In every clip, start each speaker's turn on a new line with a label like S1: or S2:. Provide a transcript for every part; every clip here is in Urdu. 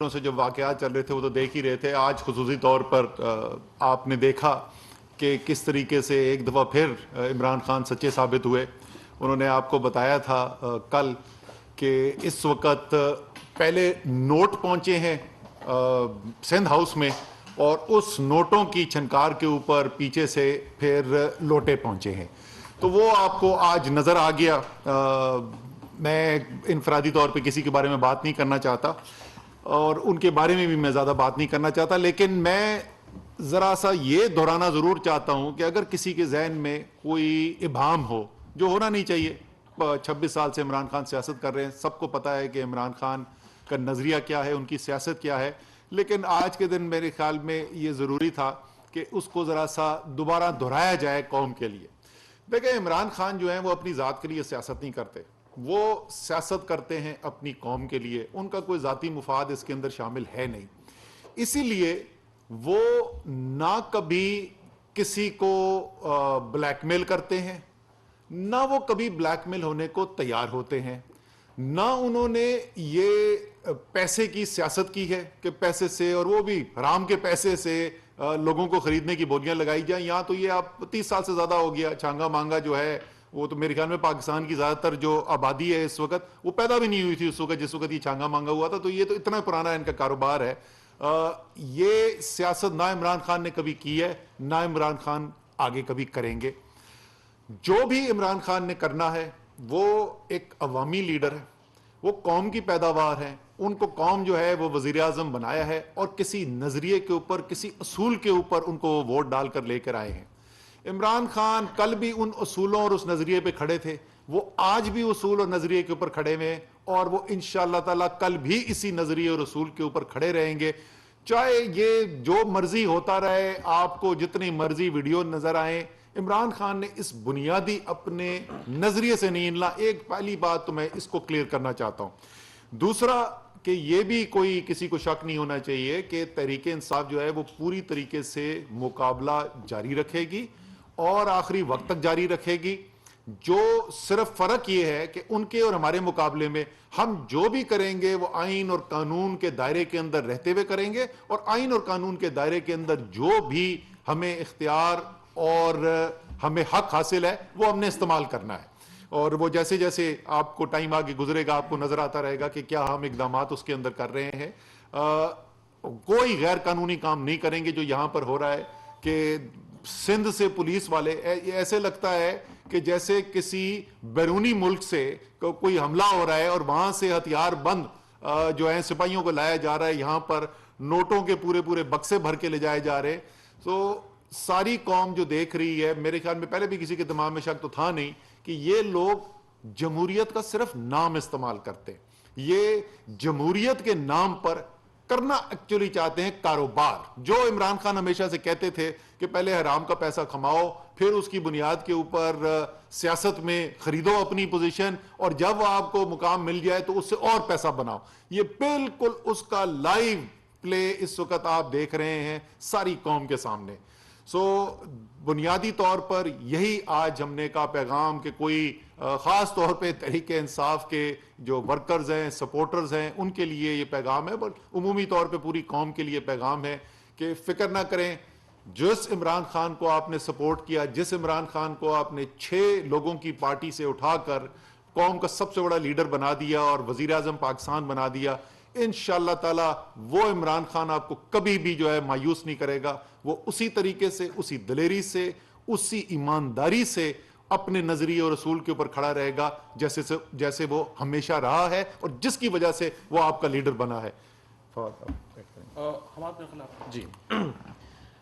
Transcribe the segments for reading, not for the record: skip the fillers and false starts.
S1: سے جو واقعات چل رہے تھے وہ تو دیکھ ہی رہے تھے. آج خصوصی طور پر آپ نے دیکھا کہ کس طریقے سے ایک دفعہ پھر عمران خان سچے ثابت ہوئے. انہوں نے آپ کو بتایا تھا کل کہ اس وقت پہلے نوٹ پہنچے ہیں سندھ ہاؤس میں اور اس نوٹوں کی چھنکار کے اوپر پیچھے سے پھر لوٹے پہنچے ہیں. تو وہ آپ کو آج نظر آ گیا. میں انفرادی طور پہ کسی کے بارے میں بات نہیں کرنا چاہتا اور ان کے بارے میں بھی میں زیادہ بات نہیں کرنا چاہتا، لیکن میں ذرا سا یہ دہرانا ضرور چاہتا ہوں کہ اگر کسی کے ذہن میں کوئی ابہام ہو، جو ہونا نہیں چاہیے. 26 سال سے عمران خان سیاست کر رہے ہیں، سب کو پتہ ہے کہ عمران خان کا نظریہ کیا ہے، ان کی سیاست کیا ہے، لیکن آج کے دن میرے خیال میں یہ ضروری تھا کہ اس کو ذرا سا دوبارہ دہرایا جائے قوم کے لیے. دیکھیں، عمران خان جو ہیں وہ اپنی ذات کے لیے سیاست نہیں کرتے، وہ سیاست کرتے ہیں اپنی قوم کے لیے. ان کا کوئی ذاتی مفاد اس کے اندر شامل ہے نہیں. اسی لیے وہ نہ کبھی کسی کو بلیک میل کرتے ہیں، نہ وہ کبھی بلیک میل ہونے کو تیار ہوتے ہیں، نہ انہوں نے یہ پیسے کی سیاست کی ہے کہ پیسے سے، اور وہ بھی حرام کے پیسے سے لوگوں کو خریدنے کی بولیاں لگائی جائیں. یہاں تو یہ آپ 30 سال سے زیادہ ہو گیا. چھانگا مانگا جو ہے وہ تو میرے خیال میں پاکستان کی زیادہ تر جو آبادی ہے اس وقت، وہ پیدا بھی نہیں ہوئی تھی اس وقت جس وقت یہ چھانگا مانگا ہوا تھا. تو یہ تو اتنا پرانا ان کا کاروبار ہے. یہ سیاست نہ عمران خان نے کبھی کی ہے، نہ عمران خان آگے کبھی کریں گے. جو بھی عمران خان نے کرنا ہے وہ ایک عوامی لیڈر ہے، وہ قوم کی پیداوار ہے. ان کو قوم جو ہے وہ وزیر اعظم بنایا ہے اور کسی نظریے کے اوپر، کسی اصول کے اوپر ان کو ووٹ ڈال کر لے کر آئے ہیں. عمران خان کل بھی ان اصولوں اور اس نظریے پہ کھڑے تھے، وہ آج بھی اصول اور نظریے کے اوپر کھڑے ہوئے ہیں اور وہ انشاءاللہ تعالیٰ کل بھی اسی نظریے اور اصول کے اوپر کھڑے رہیں گے. چاہے یہ جو مرضی ہوتا رہے، آپ کو جتنی مرضی ویڈیو نظر آئیں، عمران خان نے اس بنیادی اپنے نظریے سے نہیں ہلنا. ایک پہلی بات تو میں اس کو کلیئر کرنا چاہتا ہوں. دوسرا کہ یہ بھی کوئی کسی کو شک نہیں ہونا چاہیے کہ تحریک انصاف جو ہے وہ پوری طریقے سے مقابلہ جاری رکھے گی اور آخری وقت تک جاری رکھے گی. جو صرف فرق یہ ہے کہ ان کے اور ہمارے مقابلے میں ہم جو بھی کریں گے وہ آئین اور قانون کے دائرے کے اندر رہتے ہوئے کریں گے، اور آئین اور قانون کے دائرے کے اندر جو بھی ہمیں اختیار اور ہمیں حق حاصل ہے وہ ہم نے استعمال کرنا ہے. اور وہ جیسے جیسے آپ کو ٹائم آگے گزرے گا آپ کو نظر آتا رہے گا کہ کیا ہم اقدامات اس کے اندر کر رہے ہیں. کوئی غیر قانونی کام نہیں کریں گے. جو یہاں پر ہو رہا ہے کہ سندھ سے پولیس والے، ایسے لگتا ہے کہ جیسے کسی بیرونی ملک سے کوئی حملہ ہو رہا ہے اور وہاں سے ہتھیار بند جو ہیں سپاہیوں کو لایا جا رہا ہے، یہاں پر نوٹوں کے پورے پورے بکسے بھر کے لے جائے جا رہے. تو ساری قوم جو دیکھ رہی ہے، میرے خیال میں پہلے بھی کسی کے دماغ میں شک تو تھا نہیں کہ یہ لوگ جمہوریت کا صرف نام استعمال کرتے، یہ جمہوریت کے نام پر کرنا ایکچولی چاہتے ہیں کاروبار. جو عمران خان ہمیشہ سے کہتے تھے کہ پہلے حرام کا پیسہ کماؤ، پھر اس کی بنیاد کے اوپر سیاست میں خریدو اپنی پوزیشن، اور جب آپ کو مقام مل جائے تو اس سے اور پیسہ بناؤ. یہ بالکل اس کا لائیو پلے اس وقت آپ دیکھ رہے ہیں ساری قوم کے سامنے. بنیادی طور پر یہی آج ہم نے کہا پیغام کہ کوئی خاص طور پہ تحریک انصاف کے جو ورکرز ہیں، سپورٹرز ہیں، ان کے لیے یہ پیغام ہے، بٹ عمومی طور پہ پوری قوم کے لیے پیغام ہے کہ فکر نہ کریں. جس عمران خان کو آپ نے سپورٹ کیا، جس عمران خان کو آپ نے 6 لوگوں کی پارٹی سے اٹھا کر قوم کا سب سے بڑا لیڈر بنا دیا اور وزیر اعظم پاکستان بنا دیا، انشاءاللہ تعالی وہ عمران خان آپ کو کبھی بھی جو ہے مایوس نہیں کرے گا. وہ اسی طریقے سے، اسی دلیری سے، اسی ایمانداری سے اپنے نظریے اور رسول کے اوپر کھڑا رہے گا جیسے وہ ہمیشہ رہا ہے اور جس کی وجہ سے وہ آپ کا لیڈر بنا ہے.
S2: جی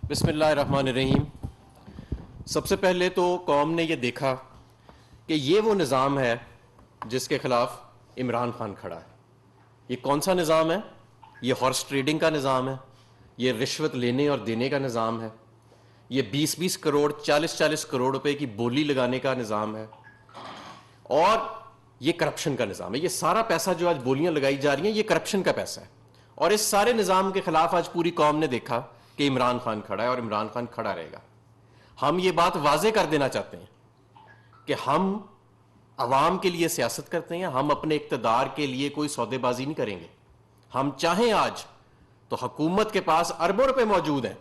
S2: بسم اللہ الرحمن الرحیم. سب سے پہلے تو قوم نے یہ دیکھا کہ یہ وہ نظام ہے جس کے خلاف عمران خان کھڑا ہے. یہ کون سا نظام ہے؟ یہ ہارس ٹریڈنگ کا نظام ہے، یہ رشوت لینے اور دینے کا نظام ہے، یہ 20-20 کروڑ 40-40 کروڑ روپے کی بولی لگانے کا نظام ہے، اور یہ کرپشن کا نظام ہے. یہ سارا پیسہ جو آج بولیاں لگائی جا رہی ہیں یہ کرپشن کا پیسہ ہے. اور اس سارے نظام کے خلاف آج پوری قوم نے دیکھا کہ عمران خان کھڑا ہے اور عمران خان کھڑا رہے گا. ہم یہ بات واضح کر دینا چاہتے ہیں کہ ہم عوام کے لیے سیاست کرتے ہیں، ہم اپنے اقتدار کے لیے کوئی سودے بازی نہیں کریں گے. ہم چاہیں آج تو حکومت کے پاس اربوں روپے موجود ہیں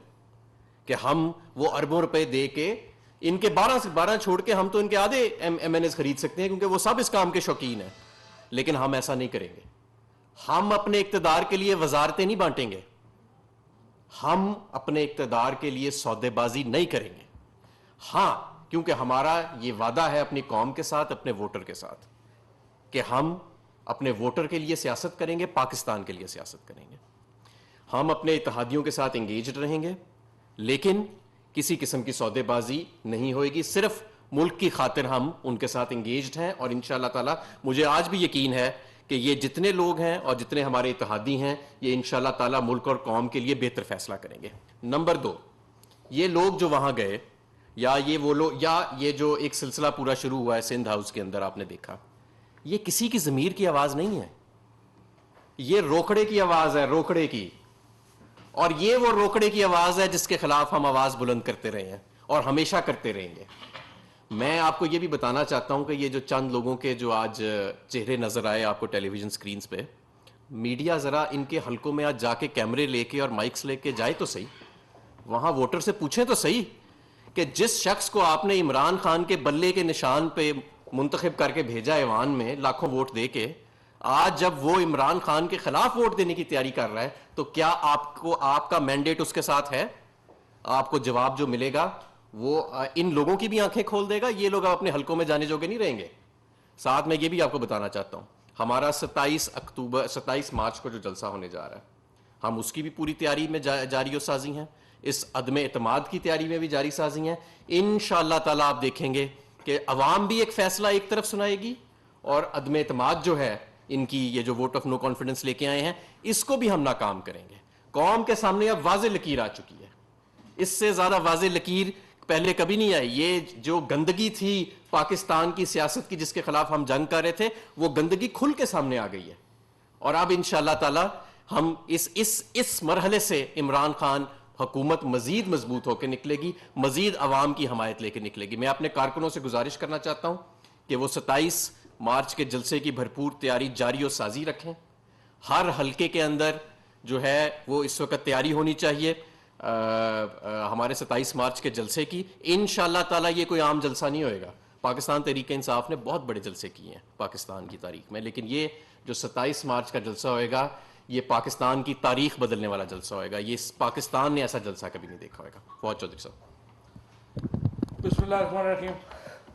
S2: کہ ہم وہ اربوں روپے دے کے ان کے 12 چھوڑ کے ہم تو ان کے آدھے ایم این ایز خرید سکتے ہیں کیونکہ وہ سب اس کام کے شوقین ہیں. لیکن ہم ایسا نہیں کریں گے. ہم اپنے اقتدار کے لیے وزارتیں نہیں بانٹیں گے. ہم اپنے اقتدار کے لیے سودے بازی نہیں کریں گے. ہاں کیونکہ ہمارا یہ وعدہ ہے اپنی قوم کے ساتھ, اپنے ووٹر کے ساتھ, کہ ہم اپنے ووٹر کے لیے سیاست کریں گے, پاکستان کے لیے سیاست کریں گے. ہم اپنے اتحادیوں کے ساتھ انگیجڈ رہیں گے, لیکن کسی قسم کی سودے بازی نہیں ہوئے گی. صرف ملک کی خاطر ہم ان کے ساتھ انگیجڈ ہیں, اور انشاءاللہ تعالی مجھے آج بھی یقین ہے کہ یہ جتنے لوگ ہیں اور جتنے ہمارے اتحادی ہیں یہ انشاءاللہ تعالی ملک اور قوم کے لیے بہتر فیصلہ کریں گے. نمبر 2, یہ لوگ جو وہاں گئے, یا یہ وہ لوگ, یا یہ جو ایک سلسلہ پورا شروع ہوا ہے سندھ ہاؤس کے اندر, آپ نے دیکھا, یہ کسی کی ضمیر کی آواز نہیں ہے. یہ روکڑے کی آواز ہے, روکڑے کی. اور یہ وہ روکڑے کی آواز ہے جس کے خلاف ہم آواز بلند کرتے رہے ہیں اور ہمیشہ کرتے رہیں گے. میں آپ کو یہ بھی بتانا چاہتا ہوں کہ یہ جو چند لوگوں کے جو آج چہرے نظر آئے آپ کو ٹیلی ویژن سکرینز پہ, میڈیا ذرا ان کے حلقوں میں آج جا کے کیمرے لے کے اور مائکس لے کے جائے تو صحیح, وہاں ووٹر سے پوچھیں تو صحیح کہ جس شخص کو آپ نے عمران خان کے بلے کے نشان پہ منتخب کر کے بھیجا ایوان میں لاکھوں ووٹ دے کے, آج جب وہ عمران خان کے خلاف ووٹ دینے کی تیاری کر رہا ہے تو کیا آپ کا مینڈیٹ اس کے ساتھ ہے؟ آپ کو جواب جو ملے گا وہ ان لوگوں کی بھی آنکھیں کھول دے گا. یہ لوگ اپنے حلقوں میں جانے جوگے نہیں رہیں گے. ساتھ میں یہ بھی آپ کو بتانا چاہتا ہوں, ہمارا 27 مارچ کو جو جلسہ ہونے جا رہا ہے, ہم اس کی بھی پوری تیاری میں جاری و سازی ہیں, اس عدم اعتماد کی تیاری میں بھی جاری سازی ہیں. انشاءاللہ تعالی آپ دیکھیں گے کہ عوام بھی ایک فیصلہ ایک طرف سنائے گی, اور عدم اعتماد جو ہے ان کی, یہ جو ووٹ آف نو کانفیڈنس لے کے آئے ہیں, اس کو بھی ہم ناکام کریں گے. قوم کے سامنے اب واضح لکیر آ چکی ہے, اس سے زیادہ واضح لکیر پہلے کبھی نہیں آئی. یہ جو گندگی تھی پاکستان کی سیاست کی جس کے خلاف ہم جنگ کر رہے تھے, وہ گندگی کھل کے سامنے آ گئی ہے. اور اب انشاءاللہ تعالی ہم اس مرحلے سے عمران خان حکومت مزید مضبوط ہو کے نکلے گی, مزید عوام کی حمایت لے کے نکلے گی. میں اپنے کارکنوں سے گزارش کرنا چاہتا ہوں کہ وہ 27 مارچ کے جلسے کی بھرپور تیاری جاری و سازی رکھیں. ہر حلقے کے اندر جو ہے وہ اس وقت تیاری ہونی چاہیے ہمارے 27 مارچ کے جلسے کی. انشاءاللہ تعالی یہ کوئی عام جلسہ نہیں ہوئے گا. پاکستان تحریک انصاف نے بہت بڑے جلسے کیے ہیں پاکستان کی تاریخ میں, لیکن یہ جو 27 مارچ کا جلسہ ہوئے گا یہ پاکستان کی تاریخ بدلنے والا جلسہ ہوئے گا. یہ پاکستان نے ایسا جلسہ کبھی نہیں دیکھا ہوئے گا. فواد چودھری صاحب.
S3: بسم اللہ الرحمن الرحیم.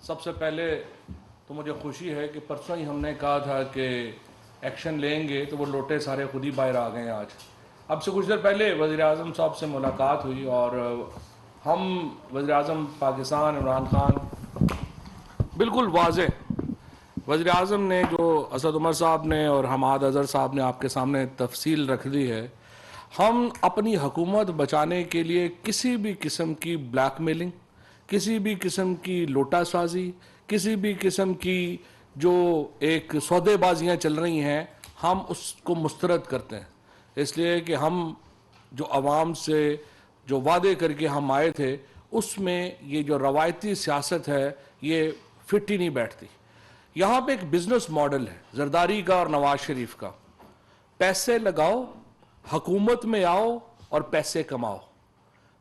S3: سب سے پہلے تو مجھے خوشی ہے کہ پرسوں ہی ہم نے کہا تھا کہ ایکشن لیں گے, تو وہ لوٹے سارے خود ہی باہر آ گئے ہیں. آج اب سے کچھ دیر پہلے وزیر اعظم صاحب سے ملاقات ہوئی, اور ہم وزیر اعظم پاکستان عمران خان بالکل واضح, وزیر اعظم نے جو اسد عمر صاحب نے اور حماد اظہر صاحب نے آپ کے سامنے تفصیل رکھ دی ہے, ہم اپنی حکومت بچانے کے لیے کسی بھی قسم کی بلیک میلنگ, کسی بھی قسم کی لوٹا سازی, کسی بھی قسم کی جو ایک سودے بازیاں چل رہی ہیں, ہم اس کو مسترد کرتے ہیں. اس لیے کہ ہم جو عوام سے جو وعدے کر کے ہم آئے تھے, اس میں یہ جو روایتی سیاست ہے یہ فٹ ہی نہیں بیٹھتی. یہاں پہ ایک بزنس ماڈل ہے زرداری کا اور نواز شریف کا, پیسے لگاؤ, حکومت میں آؤ اور پیسے کماؤ,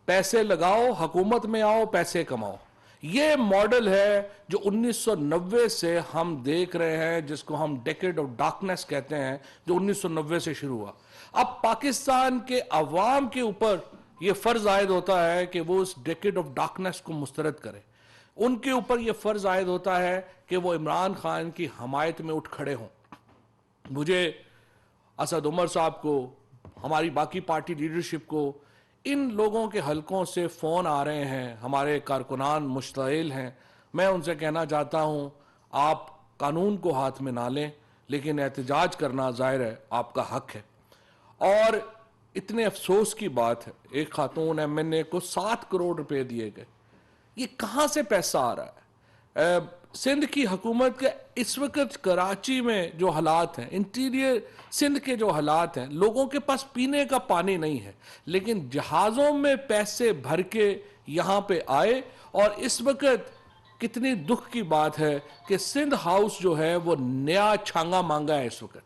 S3: پیسے لگاؤ, حکومت میں آؤ, پیسے کماؤ. یہ ماڈل ہے جو 1990 سے ہم دیکھ رہے ہیں, جس کو ہم ڈیکیڈ آف ڈارکنیس کہتے ہیں, جو 1990 سے شروع ہوا. اب پاکستان کے عوام کے اوپر یہ فرض عائد ہوتا ہے کہ وہ اس ڈیکیڈ آف ڈارکنیس کو مسترد کرے. ان کے اوپر یہ فرض عائد ہوتا ہے کہ وہ عمران خان کی حمایت میں اٹھ کھڑے ہوں. مجھے اسد عمر صاحب کو, ہماری باقی پارٹی لیڈرشپ کو, ان لوگوں کے حلقوں سے فون آ رہے ہیں, ہمارے کارکنان مشتعل ہیں. میں ان سے کہنا چاہتا ہوں آپ قانون کو ہاتھ میں نہ لیں, لیکن احتجاج کرنا ظاہر ہے آپ کا حق ہے. اور اتنے افسوس کی بات ہے, ایک خاتون ایم این اے کو 7 کروڑ روپے دیے گئے. یہ کہاں سے پیسہ آ رہا ہے؟ سندھ کی حکومت کے اس وقت کراچی میں جو حالات ہیں, انٹیریئر سندھ کے جو حالات ہیں, لوگوں کے پاس پینے کا پانی نہیں ہے, لیکن جہازوں میں پیسے بھر کے یہاں پہ آئے. اور اس وقت کتنی دکھ کی بات ہے کہ سندھ ہاؤس جو ہے وہ نیا چھانگا مانگا ہے اس وقت.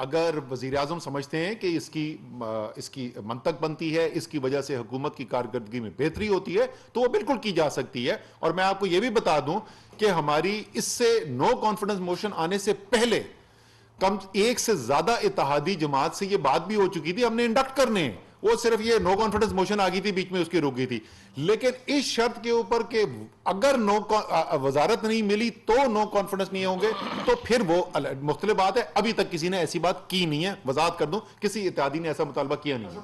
S1: اگر وزیر اعظم سمجھتے ہیں کہ اس کی منطق بنتی ہے, اس کی وجہ سے حکومت کی کارکردگی میں بہتری ہوتی ہے, تو وہ بالکل کی جا سکتی ہے. اور میں آپ کو یہ بھی بتا دوں کہ ہماری اس سے نو کانفیڈنس موشن آنے سے پہلے کم ایک سے زیادہ اتحادی جماعت سے یہ بات بھی ہو چکی تھی ہم نے انڈکٹ کرنے ہیں. وہ صرف یہ نو کانفیڈنس موشن آ گئی تھی بیچ میں, اس کی رک گئی تھی. لیکن اس شرط کے اوپر کہ اگر وزارت نہیں ملی تو نو کانفیڈنس نہیں ہوں گے, تو پھر وہ مختلف بات ہے. ابھی تک کسی نے ایسی بات کی نہیں ہے. وضاحت کر دوں, کسی اتحادی نے ایسا مطالبہ کیا نہیں ہے.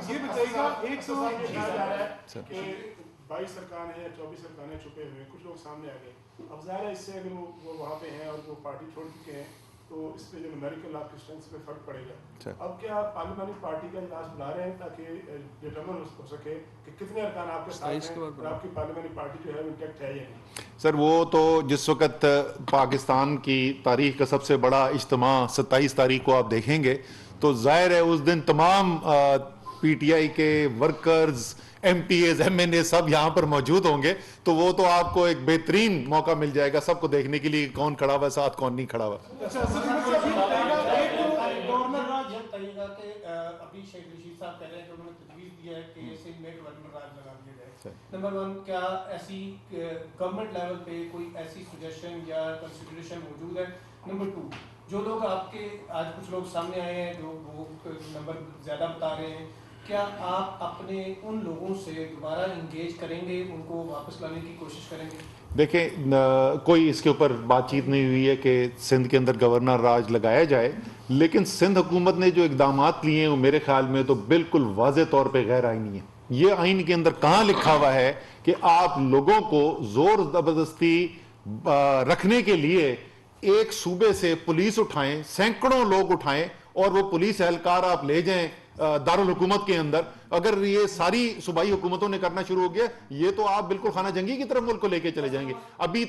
S4: یہ بتائیے گا, ایک سوال کیا جا رہا ہے کہ 22 ارکان ہیں یا 24 ارکان ہیں چھپے ہوئے, کچھ لوگ سامنے آ گئے. اب ظاہر ہے اس سے اگر وہ وہاں پہ ہیں اور وہ پارٹی چھوڑ چکے ہیں تو اس پہ جو نومیریکل آپ کی اسٹرینتھ پہ فرق پڑے گا. اب کیا پارلیمانی پارٹی کا اجلاس بلا رہے ہیں تاکہ ڈٹرمن ہو سکے کہ کتنے ارکان آپ کے ساتھ ہیں اور آپ کی پارلیمانی پارٹی جو ہے وہ انٹیکٹ ہے یا نہیں؟
S1: سر وہ تو جس وقت پاکستان کی تاریخ کا سب سے بڑا اجتماع 27 تاریخ کو آپ دیکھیں گے تو ظاہر ہے اس دن تمام پی ٹی آئی کے workers, M P As, M N A سب یہاں پر موجود ہوں گے. تو وہ تو آپ کو ایک بہترین موقع مل جائے گا سب کو دیکھنے کے لیے کون کھڑا ہوا ہے ساتھ, کون نہیں کھڑا ہوا.
S4: گورنر راج یہ بتائیے گا کہ ابھی شیخ رشید صاحب کہہ رہے ہیں کہ انہوں نے تجویز دیا ہے کہ سندھ میں گورنر راج لگا دیا جائے. نمبر 1, کیا ایسی گورنمنٹ لیول پہ کوئی ایسی سجیشن یا کنسیڈریشن موجود ہے؟ نمبر 2, جو لوگ آپ کے آج کچھ لوگ سامنے آئے ہیں جو وہ نمبر زیادہ بتا رہے ہیں, کیا آپ اپنے ان لوگوں سے دوبارہ انگیج کریں گے, ان کو واپس لانے کی کوشش کریں گے؟
S1: دیکھیں کوئی اس کے اوپر بات چیت نہیں ہوئی ہے کہ سندھ کے اندر گورنر راج لگایا جائے, لیکن سندھ حکومت نے جو اقدامات لیے ہیں وہ میرے خیال میں تو بالکل واضح طور پہ غیر آئینی ہے. یہ آئین کے اندر کہاں لکھا ہوا ہے کہ آپ لوگوں کو زور زبردستی رکھنے کے لیے ایک صوبے سے پولیس اٹھائیں, سینکڑوں لوگ اٹھائیں اور وہ پولیس اہلکار آپ لے جائیں دارالحکومت کے اندر؟ اگر یہ ساری صوبائی حکومتوں نے کرنا شروع ہو گیا یہ تو آپ بالکل خانہ جنگی کی طرف ملک کو لے کے چلے جائیں گے. ابھی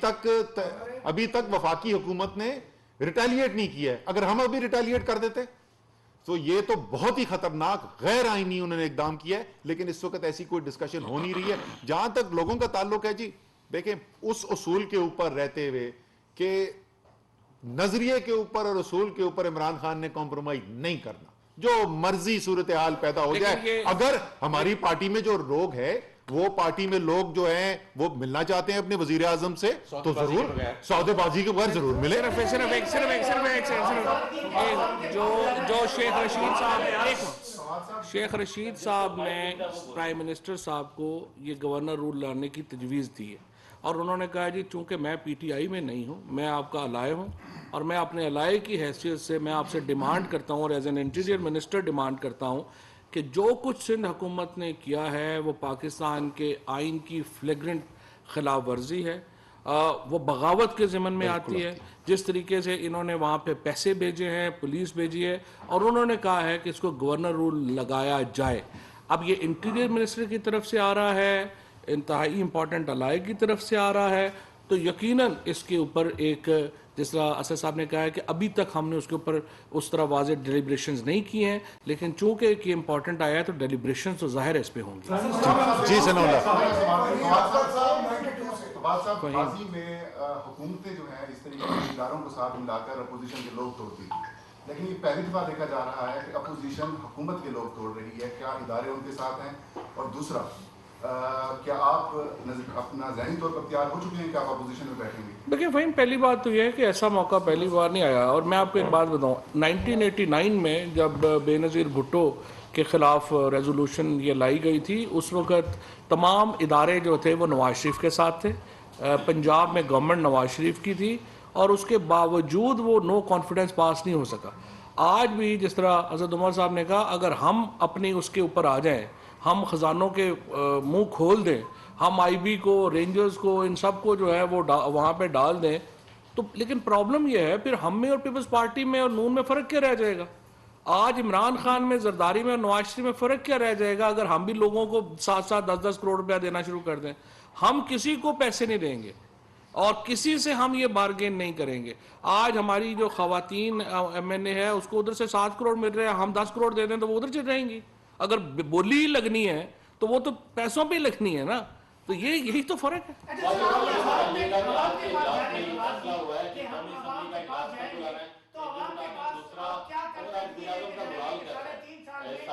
S1: تک وفاقی حکومت نے ریٹیلیٹ نہیں کیا ہے. اگر ہم ابھی ریٹیلیٹ کر دیتے تو یہ تو بہت ہی خطرناک غیر آئینی انہوں نے اقدام کیا ہے. لیکن اس وقت ایسی کوئی ڈسکشن ہو نہیں رہی ہے. جہاں تک لوگوں کا تعلق ہے, جی دیکھیں اس اصول کے اوپر رہتے ہوئے کہ نظریے کے اوپر اور اصول کے اوپر عمران خان نے کمپرومائز نہیں کرنا, جو مرضی صورتحال پیدا ہو جائے. اگر ہماری پارٹی میں جو لوگ ہیں وہ پارٹی میں لوگ جو ہیں وہ ملنا چاہتے ہیں اپنے وزیر اعظم سے تو ضرور سودے بازی کے بغیر ضرور ملے.
S3: جو شیخ رشید صاحب نے پرائم منسٹر صاحب کو یہ گورنر رول لانے کی تجویز دی ہے اور انہوں نے کہا جی چونکہ میں پی ٹی آئی میں نہیں ہوں, میں آپ کا علائے ہوں اور میں اپنے علائے کی حیثیت سے میں آپ سے ڈیمانڈ کرتا ہوں اور as an interior minister demand کرتا ہوں کہ جو کچھ سندھ حکومت نے کیا ہے وہ پاکستان کے آئین کی فلیگرنٹ خلاف ورزی ہے, وہ بغاوت کے ضمن میں آتی ہے. جس طریقے سے انہوں نے وہاں پہ پیسے بھیجے ہیں, پولیس بھیجی ہے اور انہوں نے کہا ہے کہ اس کو گورنر رول لگایا جائے. اب یہ انٹیریئر منسٹر کی طرف سے آ رہا ہے, انتہائی امپورٹنٹ علائے کی طرف سے آ رہا ہے, تو یقیناً اس کے اوپر ایک جس طرح اسد صاحب نے کہا ہے کہ ابھی تک ہم نے اس کے اوپر اس طرح واضح ڈیلیبریشنز نہیں کی ہیں, لیکن چونکہ یہ امپورٹنٹ آیا ہے تو ڈیلیبریشنز تو ظاہر اس پہ ہوں گی.
S1: جی ثناء اللہ
S5: ماضی میں حکومتیں جو ہیں اس طریقے کے اداروں کو ساتھ ملا کر اپوزیشن کے لوگ توڑتی تھی, لیکن یہ پہلی دفعہ دیکھا جا رہا ہے کہ اپوزیشن حکومت کے لوگ توڑ رہی ہے. کیا ادارے ان کے ساتھ ہیں؟ اور دوسرا کیا آپ اپنا ذہنی طور پر تیار ہو چکے ہیں کہ آپ اپوزیشن میں بیٹھیں گے؟
S3: دیکھیں فہیم, پہلی بات تو یہ ہے کہ ایسا موقع پہلی بار نہیں آیا. اور میں آپ کو ایک بات بتاؤں, 1989 میں جب بے نظیر بھٹو کے خلاف ریزولوشن یہ لائی گئی تھی اس وقت تمام ادارے جو تھے وہ نواز شریف کے ساتھ تھے. پنجاب میں گورنمنٹ نواز شریف کی تھی اور اس کے باوجود وہ نو کانفیڈنس پاس نہیں ہو سکا. آج بھی جس طرح حضرت عمر صاحب نے کہا اگر ہم اپنی اس کے اوپر آ جائیں, ہم خزانوں کے منہ کھول دیں, ہم آئی بی کو, رینجرز کو, ان سب کو جو ہے وہ وہاں پہ ڈال دیں, تو لیکن پرابلم یہ ہے پھر ہم میں اور پیپلز پارٹی میں اور نون میں فرق کیا رہ جائے گا؟ آج عمران خان میں, زرداری میں اور نواز شریف میں فرق کیا رہ جائے گا اگر ہم بھی لوگوں کو 7-7 10-10 کروڑ روپیہ دینا شروع کر دیں؟ ہم کسی کو پیسے نہیں دیں گے اور کسی سے ہم یہ بارگین نہیں کریں گے. آج ہماری جو خواتین ایم این اے ہے اس کو ادھر سے 7 کروڑ مل رہے ہیں, ہم 10 کروڑ دے دیں تو وہ ادھر چل رہیں گی. اگر بولی ہی لگنی ہے تو وہ تو پیسوں پہ ہی لگنی ہے نا. تو یہی تو فرق ہے.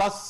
S1: 10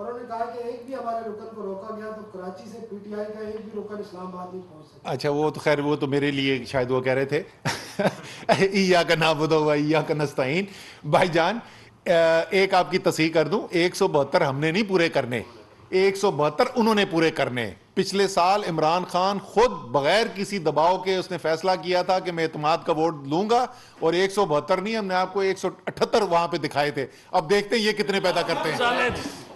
S6: اور انہوں نے کہا کہ ایک بھی ہمارے رکن کو روکا گیا تو کراچی سے پی ٹی آئی کا ایک بھی رکن اسلام آباد نہیں پہنچ سکتا.
S1: اچھا وہ تو خیر وہ تو میرے لیے شاید وہ کہہ رہے تھے ایاک نعبد و ایاک نستعین. بھائی جان ایک آپ کی تصحیح کر دوں, 172 ہم نے نہیں پورے کرنے, 172 انہوں نے پورے کرنے. پچھلے سال عمران خان خود بغیر کسی دباؤ کے اس نے فیصلہ کیا تھا کہ میں اعتماد کا ووٹ لوں گا, اور 172 نہیں, ہم نے آپ کو 178 وہاں پہ دکھائے تھے. اب دیکھتے ہیں یہ کتنے پیدا کرتے ہیں.